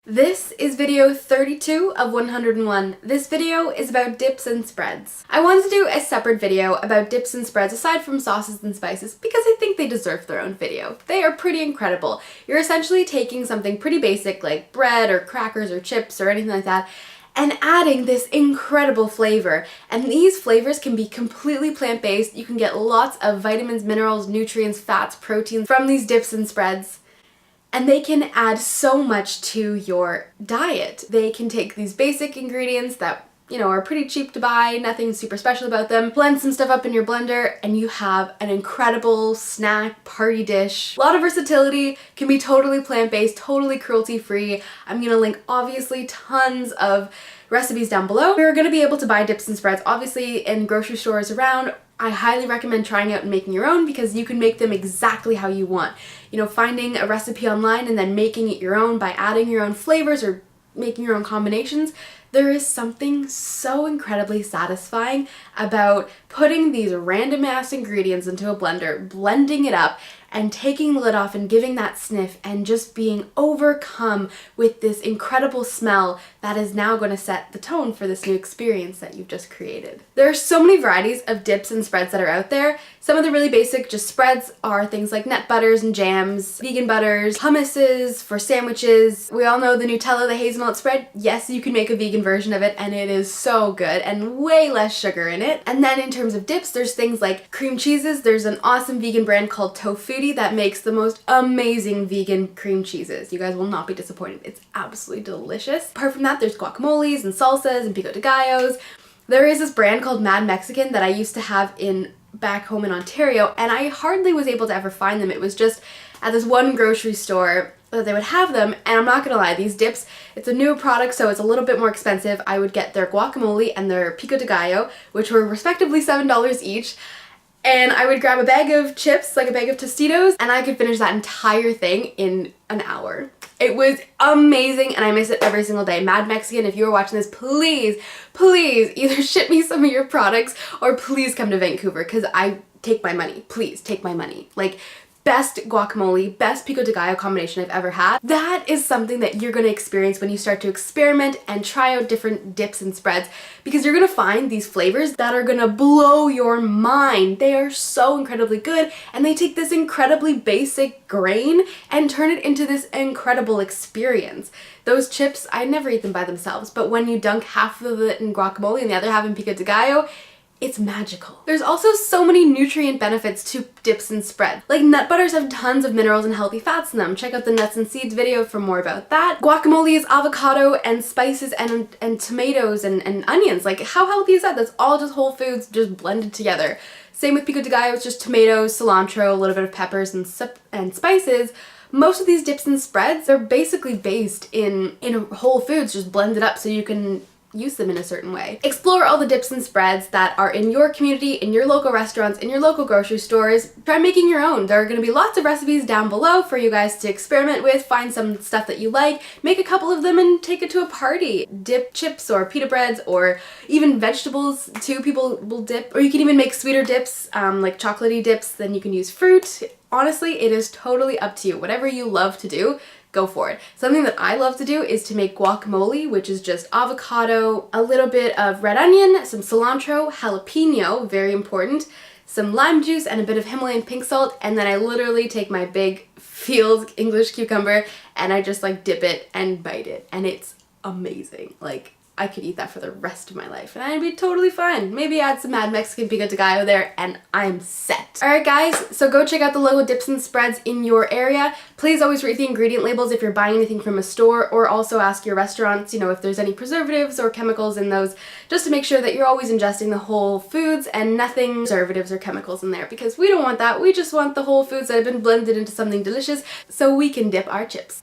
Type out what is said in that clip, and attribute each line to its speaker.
Speaker 1: This is video 32 of 101. This video is about dips and spreads. I wanted to do a separate video about dips and spreads aside from sauces and spices because I think they deserve their own video. They are pretty incredible. You're essentially taking something pretty basic like bread or crackers or chips or anything like that and adding this incredible flavor. And these flavors can be completely plant-based. You can get lots of vitamins, minerals, nutrients, fats, proteins from these dips and spreads. And they can add so much to your diet. They can take these basic ingredients that, are pretty cheap to buy, nothing super special about them, blend some stuff up in your blender, and you have an incredible snack party dish. A lot of versatility, can be totally plant-based, totally cruelty-free. I'm gonna link obviously tons of recipes down below. You're gonna be able to buy dips and spreads obviously in grocery stores around. I highly recommend trying out and making your own because you can make them exactly how you want. Finding a recipe online and then making it your own by adding your own flavors or making your own combinations. There is something so incredibly satisfying about putting these random ass ingredients into a blender, blending it up, and taking the lid off and giving that sniff and just being overcome with this incredible smell that is now going to set the tone for this new experience that you've just created. There are so many varieties of dips and spreads that are out there. Some of the really basic just spreads are things like nut butters and jams, vegan butters, hummuses for sandwiches. We all know the Nutella, the hazelnut spread. Yes, you can make a vegan version of it and it is so good and way less sugar in it. And then in terms of dips, there's things like cream cheeses. There's an awesome vegan brand called Tofutti that makes the most amazing vegan cream cheeses. You guys will not be disappointed. It's absolutely delicious. Apart from that, there's guacamoles and salsas and pico de gallos. There is this brand called Mad Mexican that I used to have back home in Ontario, and I hardly was able to ever find them. It was just at this one grocery store that they would have them, and I'm not gonna lie, these dips, it's a newer product, so it's a little bit more expensive. I would get their guacamole and their pico de gallo, which were respectively $7 each. And I would grab a bag of chips, like a bag of Tostitos, and I could finish that entire thing in an hour. It was amazing and I miss it every single day. Mad Mexican, if you are watching this, please either ship me some of your products or please come to Vancouver because I take my money. Please take my money. Like, best guacamole, best pico de gallo combination I've ever had. That is something that you're gonna experience when you start to experiment and try out different dips and spreads because you're gonna find these flavors that are gonna blow your mind. They are so incredibly good and they take this incredibly basic grain and turn it into this incredible experience. Those chips, I never eat them by themselves, but when you dunk half of it in guacamole and the other half in pico de gallo, it's magical. There's also so many nutrient benefits to dips and spread. Like nut butters have tons of minerals and healthy fats in them. Check out the nuts and seeds video for more about that. Guacamole is avocado and spices and tomatoes and onions. Like how healthy is that? That's all just whole foods just blended together. Same with pico de gallo, it's just tomatoes, cilantro, a little bit of peppers and spices. Most of these dips and spreads, they're basically based in whole foods just blended up so you can use them in a certain way. Explore all the dips and spreads that are in your community, in your local restaurants, in your local grocery stores. Try making your own. There are going to be lots of recipes down below for you guys to experiment with, find some stuff that you like, make a couple of them and take it to a party. Dip chips or pita breads or even vegetables too, people will dip. Or you can even make sweeter dips, like chocolatey dips, then you can use fruit. Honestly, it is totally up to you. Whatever you love to do, go for it. Something that I love to do is to make guacamole, which is just avocado, a little bit of red onion, some cilantro, jalapeno, very important, some lime juice, and a bit of Himalayan pink salt, and then I literally take my big field English cucumber and I just like dip it and bite it, and it's amazing. Like, I could eat that for the rest of my life and I'd be totally fine. Maybe add some Mad Mexican pico de gallo there and I'm set. Alright guys, so go check out the local dips and spreads in your area. Please always read the ingredient labels if you're buying anything from a store, or also ask your restaurants, if there's any preservatives or chemicals in those, just to make sure that you're always ingesting the whole foods and nothing preservatives or chemicals in there, because we don't want that. We just want the whole foods that have been blended into something delicious so we can dip our chips.